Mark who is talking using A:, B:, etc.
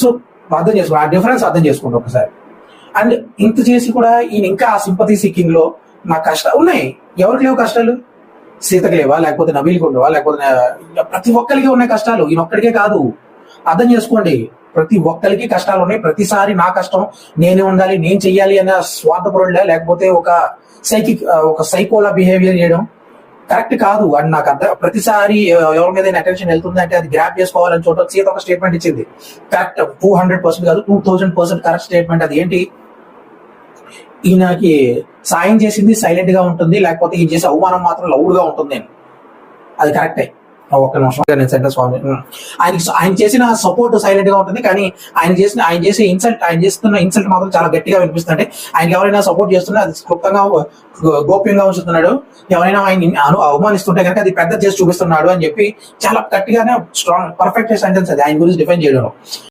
A: So అర్థం చేసుకో, ఆ డిఫరెన్స్ అర్థం చేసుకోండి ఒకసారి. అండ్ ఇంత చేసి కూడా ఈయన ఇంకా ఆ సింపతి సీకింగ్ లో నా కష్టాలు ఉన్నాయి. ఎవరికి లేవు కష్టాలు? సీతకి లేవా, లేకపోతే నబీల్కి ఉండవా, లేకపోతే ప్రతి ఒక్కరికి ఉన్నాయి కష్టాలు, ఈయన ఒక్కడికే కాదు. అర్థం చేసుకోండి, ప్రతి ఒక్కరికి కష్టాలు ఉన్నాయి. ప్రతిసారి నా కష్టం నేనే ఉండాలి, నేను చెయ్యాలి అనే స్వార్థపరుడులే, లేకపోతే ఒక సైకోలా బిహేవియర్ చేయడం కరెక్ట్ కాదు. అండ్ నాకు ప్రతిసారి ఎవరి మీద అటెన్షన్ వెళ్తుంది అంటే అది గ్రాప్ చేసుకోవాలని చూడటం. సీత ఒక స్టేట్మెంట్ ఇచ్చింది, కరెక్ట్ 200% కాదు 2000% కరెక్ట్ స్టేట్మెంట్. అది ఏంటి? ఈయనకి సాయం చేసింది సైలెంట్ గా ఉంటుంది, లేకపోతే ఈయన చేసే అవమానం మాత్రం లౌడ్ గా ఉంటుంది. అది కరెక్టే. ఒక్క నిమిషం నేను సెంటర్ స్వామి. ఆయన చేసిన సపోర్ట్ సైలెంట్ గా ఉంటుంది, కానీ ఆయన చేసే ఆయన చేస్తున్న ఇన్సల్ట్ మాత్రం చాలా గట్టిగా వినిపిస్తుంది. ఆయనకి ఎవరైనా సపోర్ట్ చేస్తున్నా అది క్లుప్తంగా గోప్యంగా ఉంచుతున్నాడు. ఎవరైనా ఆయన అవమానిస్తుంటే కనుక అది పెద్ద చేసి చూపిస్తున్నాడు అని చెప్పి చాలా గట్టిగానే స్ట్రాంగ్ పర్ఫెక్ట్ సెంటెన్స్ అది ఆయన గురించి డిఫైన్ చేయడం.